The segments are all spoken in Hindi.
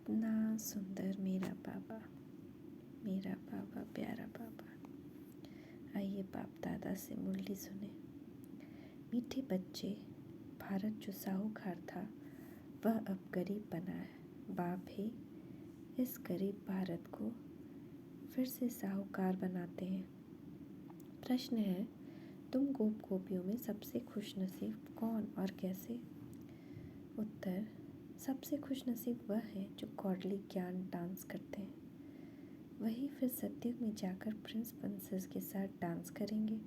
कितना सुंदर मेरा बाबा प्यारा बाबा। आइए बाप दादा से मुरली सुने। मीठे बच्चे, भारत जो साहूकार था वह अब गरीब बना है। बाप ही इस गरीब भारत को फिर से साहूकार बनाते हैं। प्रश्न है, तुम गोप गोपियों में सबसे खुशनसीब कौन और कैसे? उत्तर, सबसे खुशनसीब वह है जो कौडली ज्ञान डांस करते हैं। वही फिर सत्युग में जाकर प्रिंस प्रिंसेस के साथ डांस करेंगे।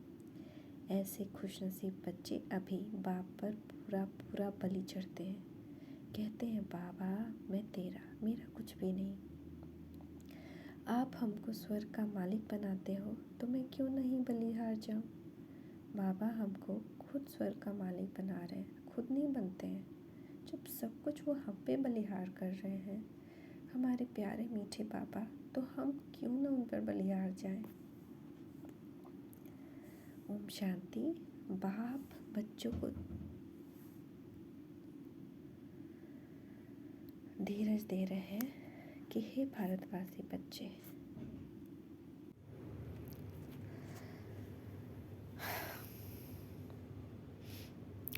ऐसे खुशनसीब बच्चे अभी बाप पर पूरा पूरा बलि चढ़ते हैं। कहते हैं, बाबा मैं तेरा, मेरा कुछ भी नहीं। आप हमको स्वर्ग का मालिक बनाते हो तो मैं क्यों नहीं बलिहार जाऊं? बाबा हमको खुद स्वर्ग का मालिक बना रहे हैं, खुद नहीं बनते हैं। जब सब कुछ वो हम पे बलिहार कर रहे हैं, हमारे प्यारे मीठे बाबा, तो हम क्यों ना उन पर बलिहार जाएं? ओम शांति। बाप बच्चों को धीरज दे रहे हैं कि हे भारतवासी बच्चे,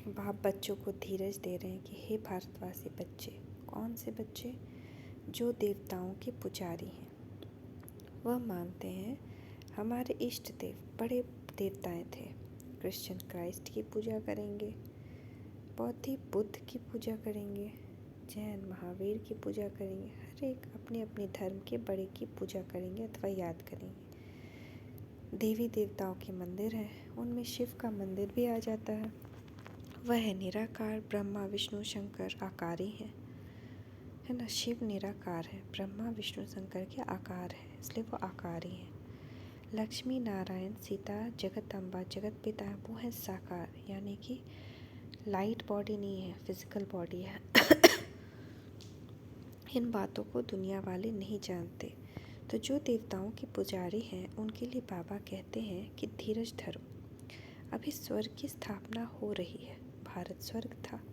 बाप बच्चों को धीरज दे रहे हैं कि हे भारतवासी बच्चे। कौन से बच्चे? जो देवताओं के पुजारी हैं। वह मानते हैं हमारे इष्ट देव बड़े देवताएं थे। क्रिश्चियन क्राइस्ट की पूजा करेंगे, बौद्धी बुद्ध की पूजा करेंगे, जैन महावीर की पूजा करेंगे। हर एक अपने अपने धर्म के बड़े की पूजा करेंगे अथवा याद करेंगे। देवी देवताओं के मंदिर हैं, उनमें शिव का मंदिर भी आ जाता है। वह निराकार, ब्रह्मा विष्णु शंकर आकारी हैं, है ना। शिव निराकार है, ब्रह्मा विष्णु शंकर के आकार है, इसलिए वो आकारी हैं। लक्ष्मी नारायण सीता जगत अम्बा जगत पिता वो है साकार, यानी कि लाइट बॉडी नहीं है, फिजिकल बॉडी है। इन बातों को दुनिया वाले नहीं जानते। तो जो देवताओं के पुजारी हैं उनके लिए बाबा कहते हैं कि धीरज धरो, अभी स्वर्ग की स्थापना हो रही है। भारत स्वर्ग था।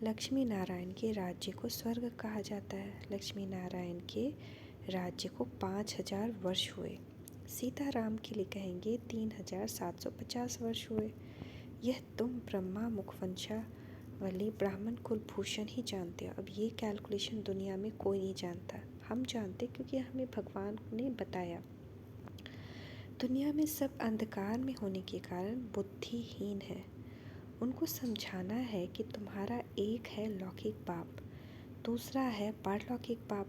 लक्ष्मी नारायण के राज्य को स्वर्ग कहा जाता है। लक्ष्मी नारायण के राज्य को 5000 वर्ष हुए। सीताराम के लिए कहेंगे 3750 वर्ष हुए। यह तुम ब्रह्मा मुखवंशा वाले ब्राह्मण कुलभूषण ही जानते हो। अब ये कैलकुलेशन दुनिया में कोई नहीं जानता। हम जानते क्योंकि हमें भगवान ने बताया। दुनिया में सब अंधकार में होने के कारण बुद्धिहीन है। उनको समझाना है कि तुम्हारा एक है लौकिक बाप, दूसरा है पारलौकिक बाप।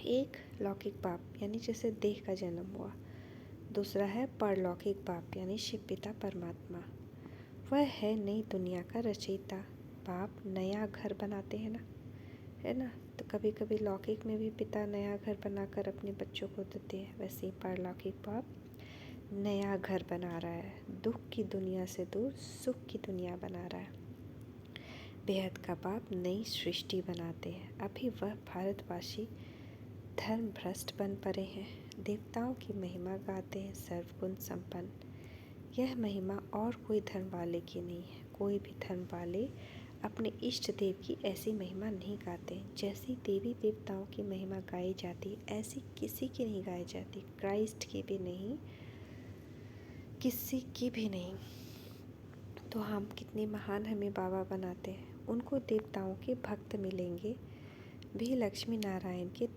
एक लौकिक बाप यानी जैसे देह का जन्म हुआ, दूसरा है परलौकिक बाप यानी शिव पिता परमात्मा। वह है नई दुनिया का रचयिता। बाप नया घर बनाते हैं ना, है ना। तो कभी कभी लौकिक में भी पिता नया घर बनाकर अपने बच्चों को देते हैं, वैसे ही परलौकिक बाप नया घर बना रहा है। दुख की दुनिया से दूर सुख की दुनिया बना रहा है। बेहद का बाप नई सृष्टि बनाते हैं। अभी वह भारतवासी धर्म भ्रष्ट बन पड़े हैं। देवताओं की महिमा गाते हैं सर्वगुण संपन्न। यह महिमा और कोई धर्म वाले की नहीं है। कोई भी धर्म वाले अपने इष्ट देव की ऐसी महिमा नहीं गाते। जैसी देवी देवताओं की महिमा गाई जाती है ऐसी किसी की नहीं गाई जाती, क्राइस्ट की भी नहीं, किसी की भी नहीं। तो हम कितने महान हमें बाबा बनाते हैं। उनको देवताओं के भक्त मिलेंगे भी लक्ष्मी नारायण के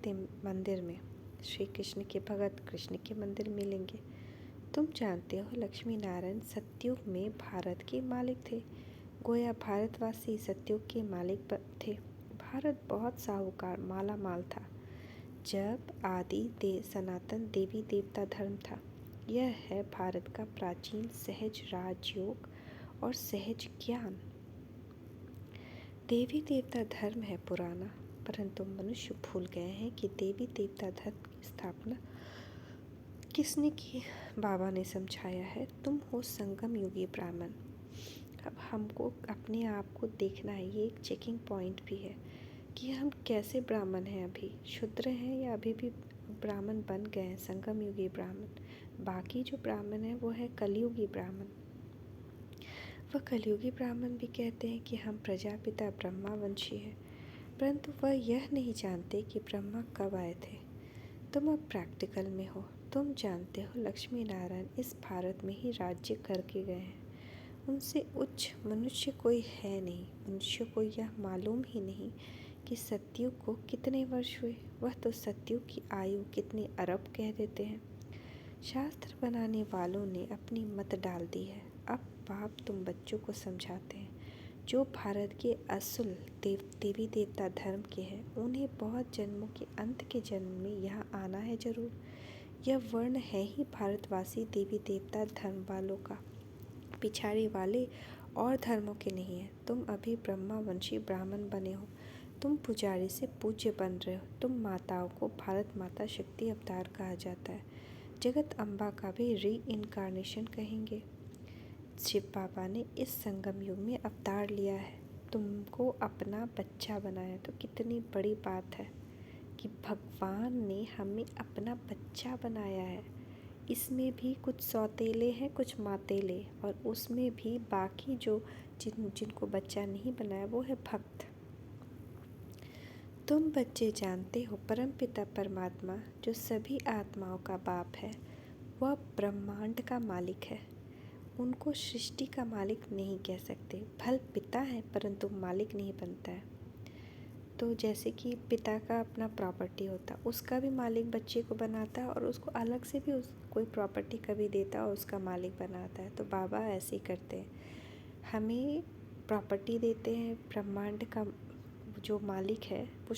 मंदिर में। श्री कृष्ण के भगत कृष्ण के मंदिर मिलेंगे। तुम जानते हो लक्ष्मी नारायण सतयुग में भारत के मालिक थे। गोया भारतवासी सतयुग के मालिक थे। भारत बहुत साहूकार माला माल था जब आदि सनातन देवी देवता धर्म था। यह है भारत का प्राचीन सहज राजयोग और सहज ज्ञान। देवी देवता धर्म है पुराना, परंतु मनुष्य भूल गए हैं कि देवी देवता धर्म की स्थापना किसने की। बाबा ने समझाया है, तुम हो संगम युगी ब्राह्मण। अब हमको अपने आप को देखना है। ये एक चेकिंग पॉइंट भी है कि हम कैसे ब्राह्मण हैं, अभी शूद्र हैं या अभी भी ब्राह्मण बन गए हैं, संगम युगी ब्राह्मण। बाकी जो ब्राह्मण है वो है कलयुगी ब्राह्मण। वह कलयुगी ब्राह्मण भी कहते हैं कि हम प्रजापिता ब्रह्मा वंशी हैं। परंतु वह यह नहीं जानते कि ब्रह्मा कब आए थे। तुम अब प्रैक्टिकल में हो। तुम जानते हो लक्ष्मी नारायण इस भारत में ही राज्य करके गए हैं। उनसे उच्च मनुष्य कोई है नहीं। मनुष्य को यह मालूम ही नहीं कि सतयुग को कितने वर्ष हुए। वह तो सतयुग की आयु कितने अरब कह देते हैं। शास्त्र बनाने वालों ने अपनी मत डाल दी है। अब बाप तुम बच्चों को समझाते हैं जो भारत के असल देवी देवता धर्म के हैं, उन्हें बहुत जन्मों के अंत के जन्म में यहाँ आना है जरूर। यह वर्ण है ही भारतवासी देवी देवता धर्म वालों का, पिछाड़ी वाले और धर्मों के नहीं है। तुम अभी ब्रह्मावंशी ब्राह्मण बने हो। तुम पुजारी से पूज्य बन रहे हो। तुम माताओं को भारत माता शक्ति अवतार कहा जाता है। जगत अम्बा का भी री इनकारनेशन कहेंगे। शिव बाबा ने इस संगम युग में अवतार लिया है, तुमको अपना बच्चा बनाया। तो कितनी बड़ी बात है कि भगवान ने हमें अपना बच्चा बनाया है। इसमें भी कुछ सौतेले हैं, कुछ मातेले, और उसमें भी बाकी जो जिनको बच्चा नहीं बनाया वो है भक्त। तुम बच्चे जानते हो परमपिता परमात्मा जो सभी आत्माओं का बाप है, वह ब्रह्मांड का मालिक है। उनको सृष्टि का मालिक नहीं कह सकते। भल पिता है परंतु मालिक नहीं बनता है। तो जैसे कि पिता का अपना प्रॉपर्टी होता, उसका भी मालिक बच्चे को बनाता है और उसको अलग से भी कोई प्रॉपर्टी कभी देता और उसका मालिक बनाता है। तो बाबा ऐसे ही करते हैं, हमें प्रॉपर्टी देते हैं। ब्रह्मांड का जो मालिक है वो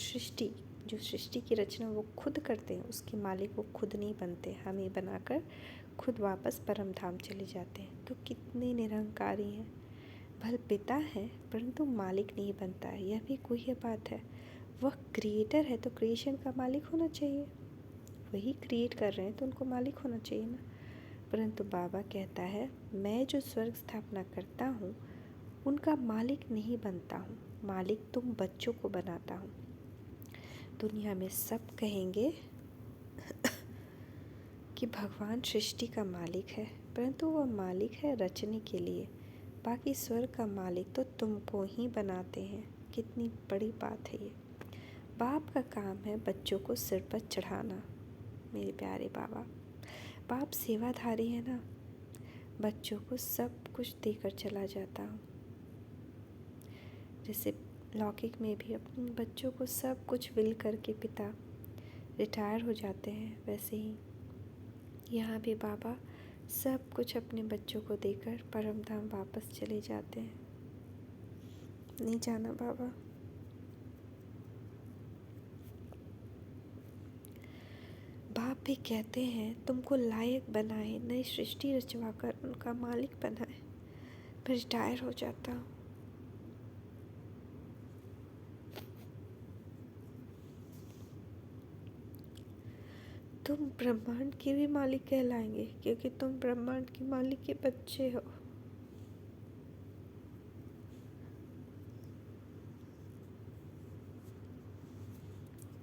जो सृष्टि की रचना वो खुद करते हैं, उसके मालिक वो खुद नहीं बनते, हमें बनाकर खुद वापस परम धाम चले जाते हैं। तो कितने निरहंकारी हैं। भल पिता है परंतु मालिक नहीं बनता है, यह भी कोई बात है। वह क्रिएटर है तो क्रिएशन का मालिक होना चाहिए। वही क्रिएट कर रहे हैं तो उनको मालिक होना चाहिए ना। परंतु बाबा कहता है मैं जो स्वर्ग स्थापना करता हूँ उनका मालिक नहीं बनता हूँ, मालिक तुम बच्चों को बनाता हूँ। दुनिया में सब कहेंगे कि भगवान सृष्टि का मालिक है, परंतु वह मालिक है रचने के लिए। बाकी स्वर्ग का मालिक तो तुमको ही बनाते हैं। कितनी बड़ी बात है ये। बाप का काम है बच्चों को सिर पर चढ़ाना। मेरे प्यारे बाबा, बाप सेवाधारी है ना, बच्चों को सब कुछ देकर चला जाता हूँ। जैसे लौकिक में भी अपने बच्चों को सब कुछ विल करके पिता रिटायर हो जाते हैं, वैसे ही यहाँ भी बाबा सब कुछ अपने बच्चों को देकर परम धाम वापस चले जाते हैं। नहीं जाना बाबा। बाप भी कहते हैं तुमको लायक बनाए, नई सृष्टि रचवाकर उनका मालिक बनाए। फिर रिटायर हो जाता हूँ। तुम ब्रह्मांड के भी मालिक कहलाएंगे क्योंकि तुम ब्रह्मांड के मालिक के बच्चे हो।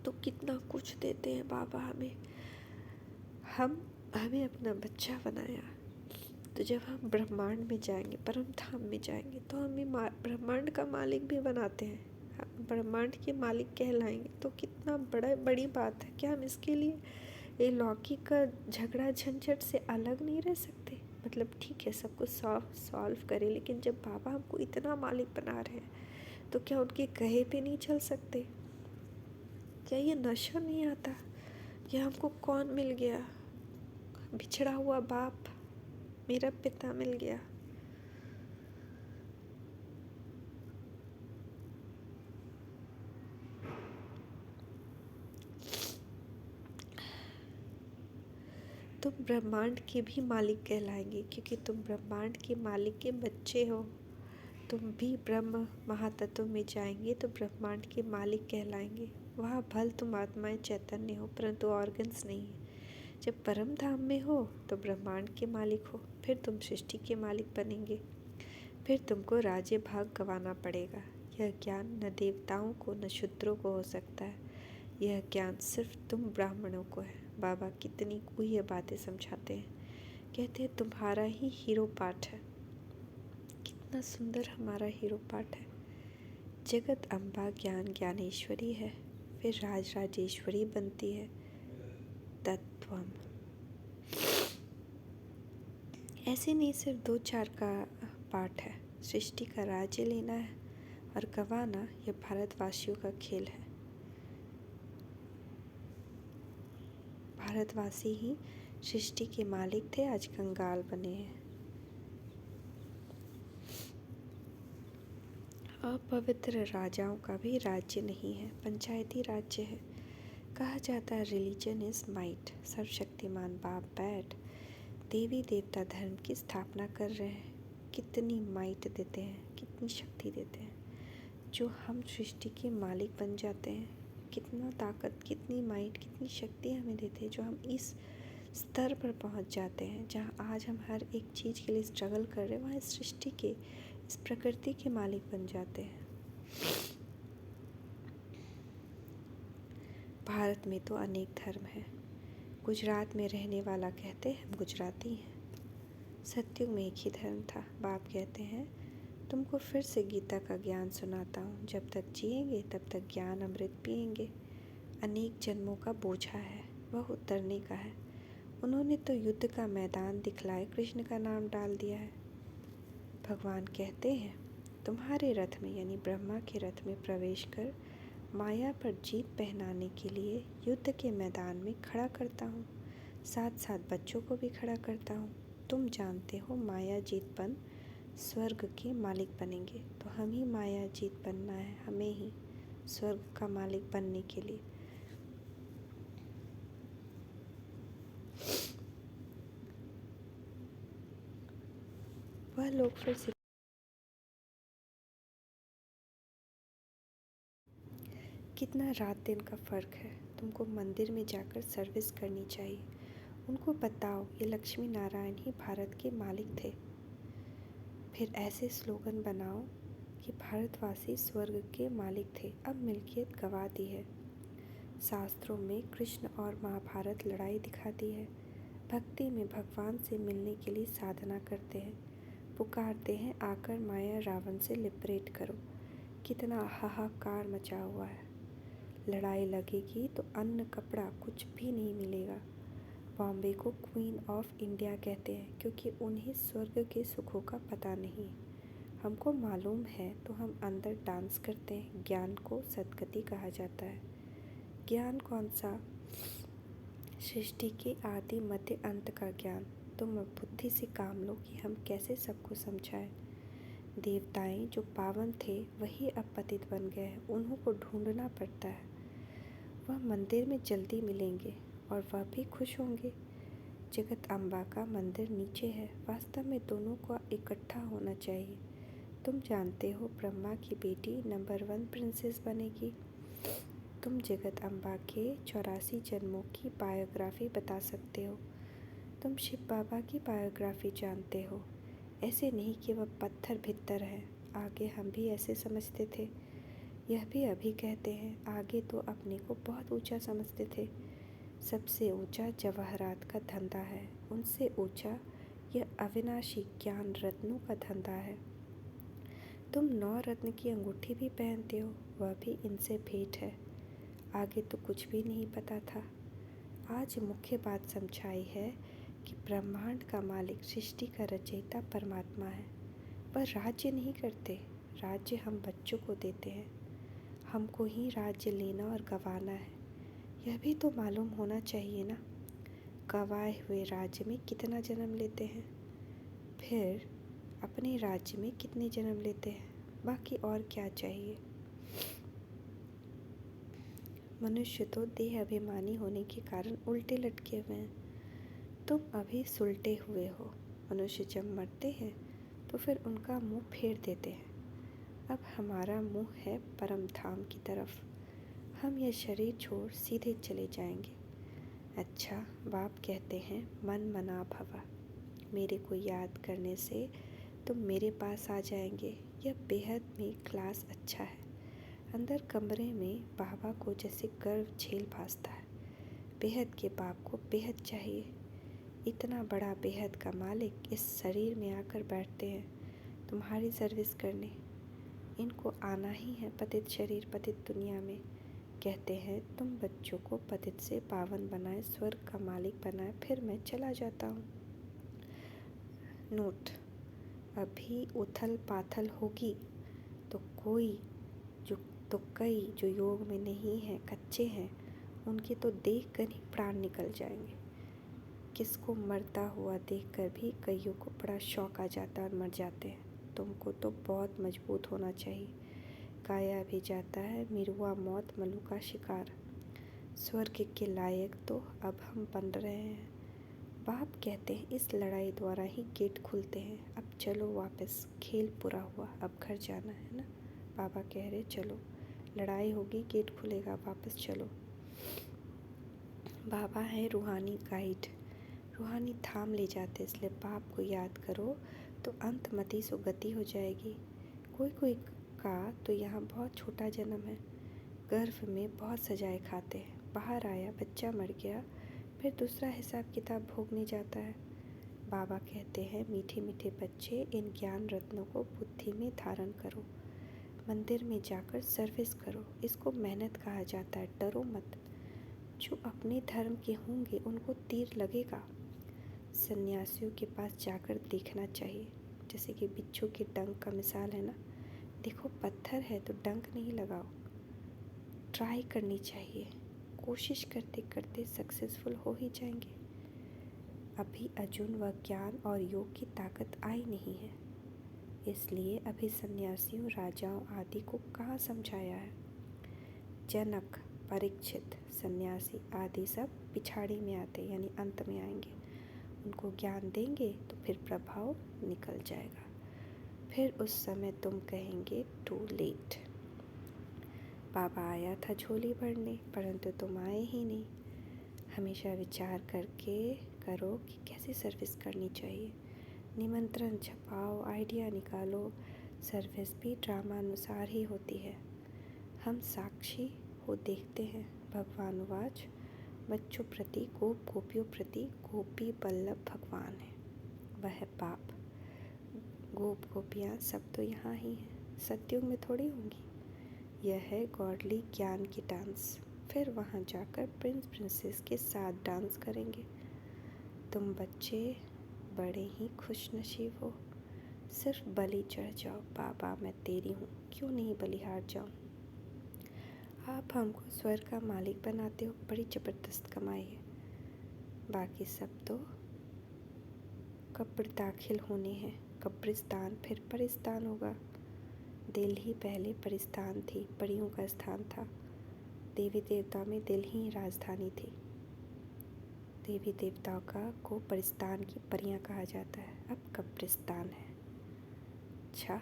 तो कितना कुछ देते हैं बाबा हमें हमें अपना बच्चा बनाया। तो जब हम ब्रह्मांड में जाएंगे, परम धाम में जाएंगे, तो हमें ब्रह्मांड का मालिक भी बनाते हैं। हम ब्रह्मांड के मालिक कहलाएंगे। तो कितना बड़ी बात है। क्या हम इसके लिए ये लौकिक का झगड़ा झंझट से अलग नहीं रह सकते? मतलब ठीक है सब कुछ सॉल्व करें, लेकिन जब बाबा हमको इतना मालिक बना रहे हैं तो क्या उनके कहे पे नहीं चल सकते? क्या ये नशा नहीं आता कि हमको कौन मिल गया? बिछड़ा हुआ बाप, मेरा पिता मिल गया। तुम ब्रह्मांड के भी मालिक कहलाएंगे क्योंकि तुम ब्रह्मांड के मालिक के बच्चे हो। तुम भी ब्रह्म महातत्व में जाएंगे तो ब्रह्मांड के मालिक कहलाएंगे। वहाँ भल तुम आत्माएं चैतन्य हो परंतु ऑर्गन्स नहीं है। जब परम धाम में हो तो ब्रह्मांड के मालिक हो, फिर तुम सृष्टि के मालिक बनेंगे। फिर तुमको राज्य भाग गंवाना पड़ेगा। यह ज्ञान न देवताओं को न शूद्रों को हो सकता है। यह ज्ञान सिर्फ तुम ब्राह्मणों को है। बाबा कितनी गुह्य बातें समझाते हैं। कहते हैं तुम्हारा ही हीरो पाठ है। कितना सुंदर हमारा हीरो पाठ है। जगत अम्बा ज्ञान ज्ञानेश्वरी है, फिर राज राजेश्वरी बनती है। तत्वम ऐसे नहीं सिर्फ 2-4 का पाठ है। सृष्टि का राज्य लेना है और गंवाना यह भारतवासियों का खेल है। भारतवासी ही सृष्टि के मालिक थे, आज कंगाल बने हैं। अपवित्र राजाओं का भी राज्य नहीं है, पंचायती राज्य है। कहा जाता है रिलीजन इज माइट, सर्वशक्तिमान बाप बैठ देवी देवता धर्म की स्थापना कर रहे हैं। कितनी माइट देते हैं, कितनी शक्ति देते हैं, जो हम सृष्टि के मालिक बन जाते हैं। कितना ताकत, कितनी माइट, कितनी शक्ति हमें देते हैं, जो हम इस स्तर पर पहुंच जाते हैं जहां आज हम हर एक चीज़ के लिए स्ट्रगल कर रहे हैं। वहाँ इस सृष्टि के, इस प्रकृति के मालिक बन जाते हैं। भारत में तो अनेक धर्म हैं। गुजरात में रहने वाला कहते हैं हम गुजराती हैं। सतयुग में एक ही धर्म था। बाप कहते हैं तुमको फिर से गीता का ज्ञान सुनाता हूँ, जब तक जिएंगे तब तक ज्ञान अमृत पिएंगे। अनेक जन्मों का बोझा है, वह उतरने का है। उन्होंने तो युद्ध का मैदान दिखलाए कृष्ण का नाम डाल दिया है। भगवान कहते हैं तुम्हारे रथ में यानी ब्रह्मा के रथ में प्रवेश कर माया पर जीत पहनाने के लिए युद्ध के मैदान में खड़ा करता हूँ, साथ साथ बच्चों को भी खड़ा करता हूँ। तुम जानते हो माया जीत बन स्वर्ग के मालिक बनेंगे, तो हम ही माया जीत बनना है, हमें ही स्वर्ग का मालिक बनने के लिए। वह लोग फिर से कितना रात दिन का फ़र्क है। तुमको मंदिर में जाकर सर्विस करनी चाहिए। उनको बताओ ये लक्ष्मी नारायण ही भारत के मालिक थे। फिर ऐसे स्लोगन बनाओ कि भारतवासी स्वर्ग के मालिक थे, अब मिल्कियत गंवा दी है। शास्त्रों में कृष्ण और महाभारत लड़ाई दिखाती है। भक्ति में भगवान से मिलने के लिए साधना करते हैं, पुकारते हैं आकर माया रावण से लिबरेट करो। कितना हाहाकार मचा हुआ है। लड़ाई लगेगी तो अन्न कपड़ा कुछ भी नहीं मिलेगा। बॉम्बे को क्वीन ऑफ इंडिया कहते हैं क्योंकि उन्हें स्वर्ग के सुखों का पता नहीं। हमको मालूम है तो हम अंदर डांस करते हैं। ज्ञान को सद्गति कहा जाता है। ज्ञान कौन सा? सृष्टि के आदि मध्य अंत का ज्ञान। तुम अब बुद्धि से काम लो कि हम कैसे सबको समझाएं। देवताएं जो पावन थे वही अब पतित बन गए हैं, उन्हों को ढूंढना पड़ता है। वह मंदिर में जल्दी मिलेंगे और वह भी खुश होंगे। जगत अम्बा का मंदिर नीचे है। वास्तव में दोनों को इकट्ठा होना चाहिए। तुम जानते हो ब्रह्मा की बेटी नंबर 1 प्रिंसेस बनेगी। तुम जगत अम्बा के 84 जन्मों की बायोग्राफी बता सकते हो। तुम शिव बाबा की बायोग्राफी जानते हो। ऐसे नहीं कि वह पत्थर भित्तर है। आगे हम भी ऐसे समझते थे। यह भी अभी कहते हैं। आगे तो अपने को बहुत ऊंचा समझते थे। सबसे ऊंचा जवाहरात का धंधा है, उनसे ऊंचा यह अविनाशी ज्ञान रत्नों का धंधा है। तुम 9 रत्न की अंगूठी भी पहनते हो, वह भी इनसे भेंट है। आगे तो कुछ भी नहीं पता था। आज मुख्य बात समझाई है कि ब्रह्मांड का मालिक, सृष्टि का रचयिता परमात्मा है। वह राज्य नहीं करते, राज्य हम बच्चों को देते हैं। हमको ही राज्य लेना और गंवाना है, यह भी तो मालूम होना चाहिए ना। गंवाए हुए राज्य में कितना जन्म लेते हैं, फिर अपने राज्य में कितने जन्म लेते हैं, बाकी और क्या चाहिए। मनुष्य तो देह अभिमानी होने के कारण उल्टे लटके हुए हैं। तुम अभी सुलटे हुए हो। मनुष्य जब मरते हैं तो फिर उनका मुंह फेर देते हैं। अब हमारा मुंह है परम धाम की तरफ। हम यह शरीर छोड़ सीधे चले जाएंगे। अच्छा, बाप कहते हैं मन मना भवा। मेरे को याद करने से तुम मेरे पास आ जाएंगे। यह बेहद में क्लास अच्छा है। अंदर कमरे में बाबा को जैसे गर्व झेल भासता है। बेहद के बाप को बेहद चाहिए। इतना बड़ा बेहद का मालिक इस शरीर में आकर बैठते हैं तुम्हारी सर्विस करने। इनको आना ही है पतित शरीर पतित दुनिया में। कहते हैं तुम बच्चों को पतित से पावन बनाए, स्वर्ग का मालिक बनाए, फिर मैं चला जाता हूँ। नोट: अभी उथल पाथल होगी तो कई जो योग में नहीं हैं, कच्चे हैं, उनके तो देख कर ही प्राण निकल जाएंगे। किसको मरता हुआ देखकर भी कईयों को बड़ा शौक आ जाता है और मर जाते हैं। तुमको तो बहुत मजबूत होना चाहिए। गाया भी जाता है, मिरुआ मौत मल्लू का शिकार। स्वर्ग के लायक तो अब हम बन रहे हैं। बाप कहते हैं इस लड़ाई द्वारा ही गेट खुलते हैं। अब चलो वापस, खेल पूरा हुआ, अब घर जाना है ना। बाबा कह रहे चलो, लड़ाई होगी, गेट खुलेगा, वापस चलो। बाबा है रूहानी गाइड, रूहानी थाम ले जाते, इसलिए बाप को याद करो तो अंतमति सुगति हो जाएगी। कोई का तो यहाँ बहुत छोटा जन्म है, गर्भ में बहुत सजाए खाते हैं, बाहर आया बच्चा मर गया, फिर दूसरा हिसाब किताब भोगने जाता है। बाबा कहते हैं मीठे मीठे बच्चे, इन ज्ञान रत्नों को बुद्धि में धारण करो, मंदिर में जाकर सर्विस करो। इसको मेहनत कहा जाता है, डरो मत। जो अपने धर्म के होंगे उनको तीर लगेगा। सन्यासियों के पास जाकर देखना चाहिए, जैसे कि बिच्छू के डंक का मिसाल है ना। देखो पत्थर है तो डंक नहीं लगाओ, ट्राई करनी चाहिए। कोशिश करते करते सक्सेसफुल हो ही जाएंगे। अभी अर्जुन व ज्ञान और योग की ताकत आई नहीं है, इसलिए अभी सन्यासियों, राजाओं आदि को कहाँ समझाया है। जनक, परीक्षित, सन्यासी आदि सब पिछाड़ी में आते, यानी अंत में आएंगे। उनको ज्ञान देंगे तो फिर प्रभाव निकल जाएगा। फिर उस समय तुम कहेंगे टू लेट। बाबा आया था झोली भरने, परंतु तुम आए ही नहीं। हमेशा विचार करके करो कि कैसे सर्विस करनी चाहिए। निमंत्रण छपाओ, आइडिया निकालो। सर्विस भी ड्रामानुसार ही होती है। हम साक्षी हो देखते हैं। भगवानुवाच, बच्चों प्रति गोप गोपियों प्रति गोपी बल्लभ भगवान है, वह है बाप। गोप गोपियाँ सब तो यहाँ ही हैं, सत्युग में थोड़ी होंगी। यह है गॉडली ज्ञान की डांस। फिर वहाँ जाकर प्रिंस प्रिंसेस के साथ डांस करेंगे। तुम बच्चे बड़े ही खुश नसीब हो, सिर्फ बलि चढ़ जाओ। बाबा मैं तेरी हूँ, क्यों नहीं बलिहार जाऊँ। आप हमको स्वर्ग का मालिक बनाते हो, बड़ी ज़बरदस्त कमाई है। बाकी सब तो कब्र दाखिल होने हैं। कब्रिस्तान फिर परिस्तान होगा। दिल ही पहले परिस्तान थी, परियों का स्थान था। देवी देवता में दिल ही राजधानी थी। देवी देवताओं को परिस्तान की परियां कहा जाता है, अब कब्रिस्तान है। अच्छा,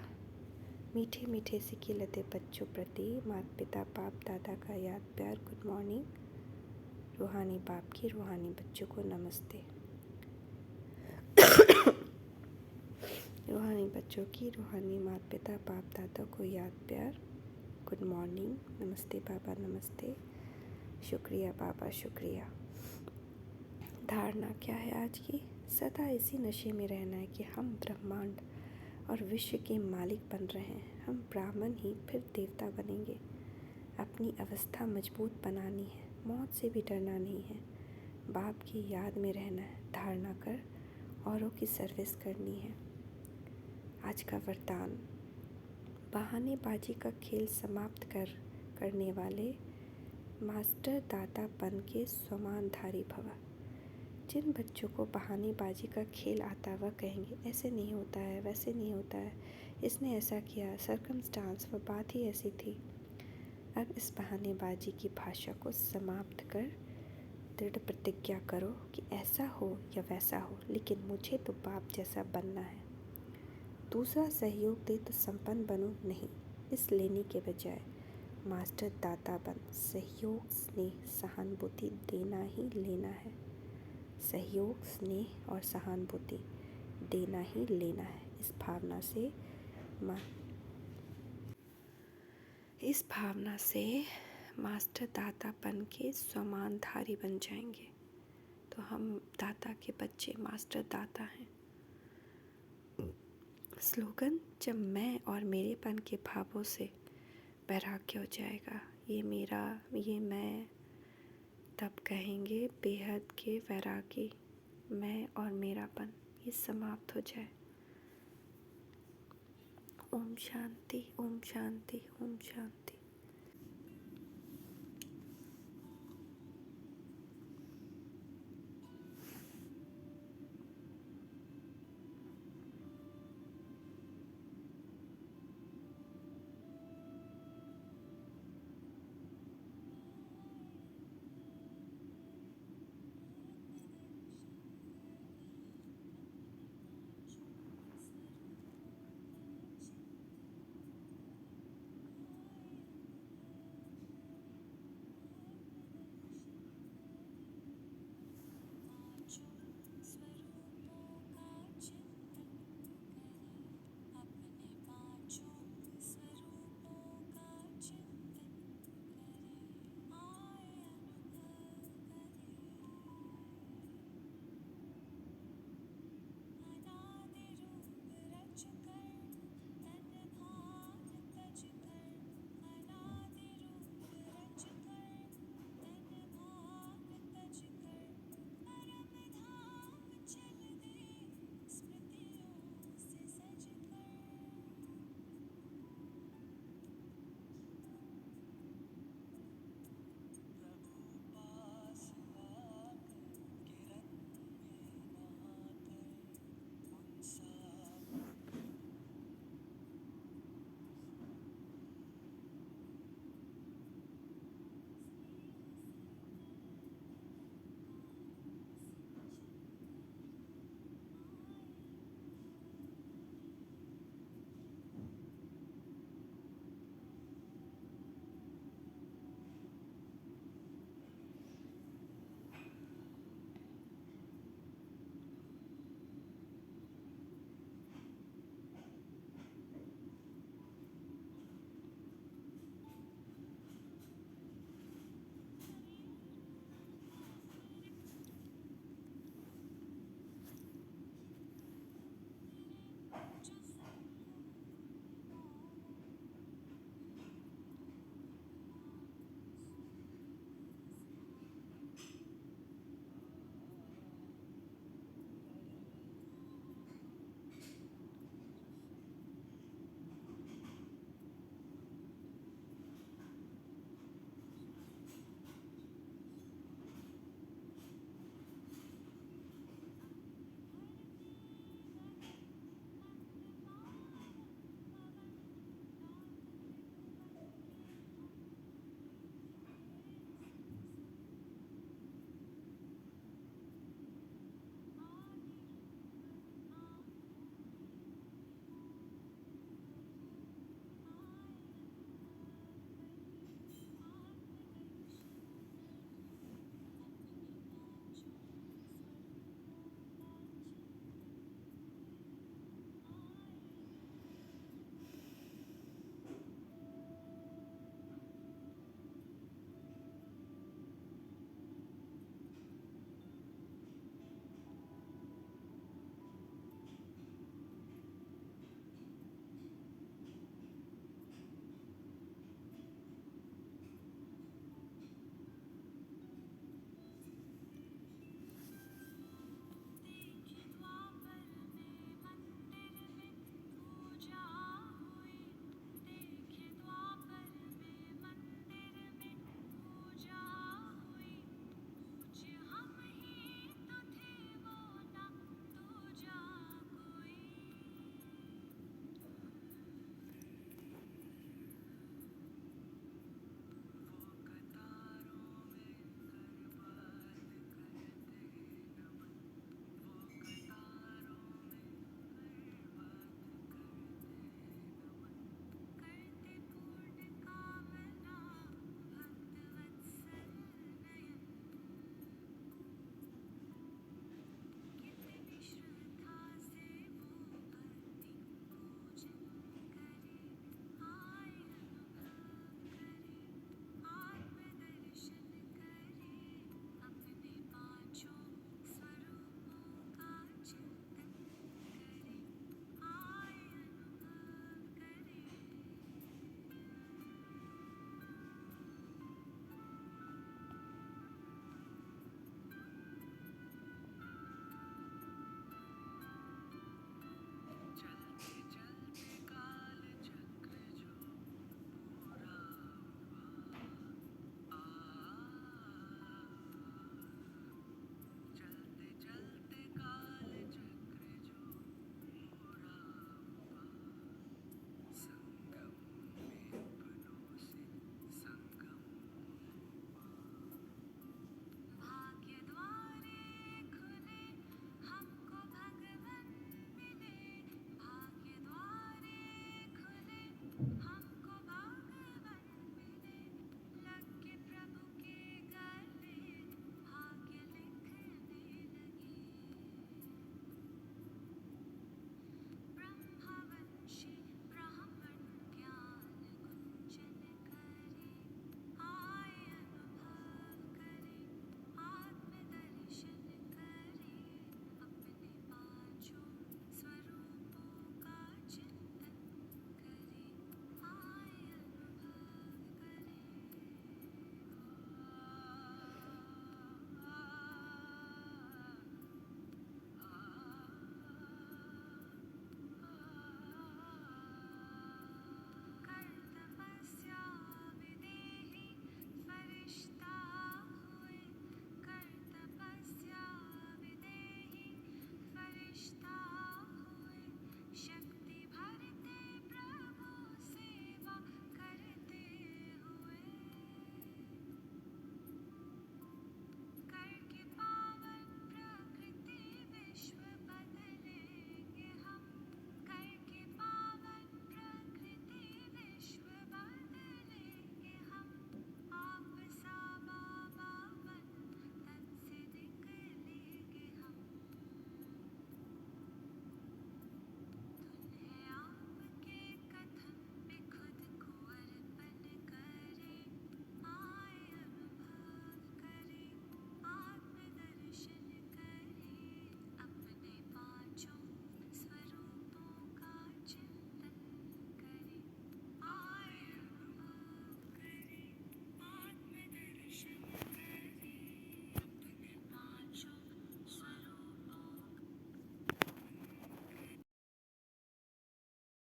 मीठे मीठे से खिलते बच्चों प्रति माता पिता बाप दादा का याद प्यार, गुड मॉर्निंग। रूहानी बाप की रूहानी बच्चों को नमस्ते। रूहानी बच्चों की रूहानी माता पिता बाप दादा को याद प्यार, गुड मॉर्निंग, नमस्ते बाबा नमस्ते, शुक्रिया बाबा शुक्रिया। धारणा क्या है आज की? सदा इसी नशे में रहना है कि हम ब्रह्मांड और विश्व के मालिक बन रहे हैं। हम ब्राह्मण ही फिर देवता बनेंगे। अपनी अवस्था मजबूत बनानी है, मौत से भी डरना नहीं है। बाप की याद में रहना है, धारणा कर औरों की सर्विस करनी है। आज का वरदान, बहानेबाजी का खेल समाप्त करने वाले मास्टर दातापन के स्वमानधारी भव। जिन बच्चों को बहानेबाजी का खेल आता है वह कहेंगे ऐसे नहीं होता है, वैसे नहीं होता है, इसने ऐसा किया, सर्कमस्टांस, वह बात ही ऐसी थी। अब इस बहानेबाजी की भाषा को समाप्त कर दृढ़ प्रतिज्ञा करो कि ऐसा हो या वैसा हो, लेकिन मुझे तो बाप जैसा बनना है। दूसरा सहयोग दे तो संपन्न बनो नहीं, इस लेने के बजाय मास्टर दाता बन। सहयोग, स्नेह, सहानुभूति देना ही लेना है। सहयोग, स्नेह और सहानुभूति देना ही लेना है। इस भावना से मास्टर दातापन के स्वमानधारी बन जाएंगे। तो हम दाता के बच्चे मास्टर दाता हैं। स्लोगन, जब मैं और मेरेपन के भावों से वैराग्य हो जाएगा, ये मेरा, ये मैं, तब कहेंगे बेहद के वैरागी, मैं और मेरापन ये समाप्त हो जाए। ओम शांति, ओम शांति, ओम शांति।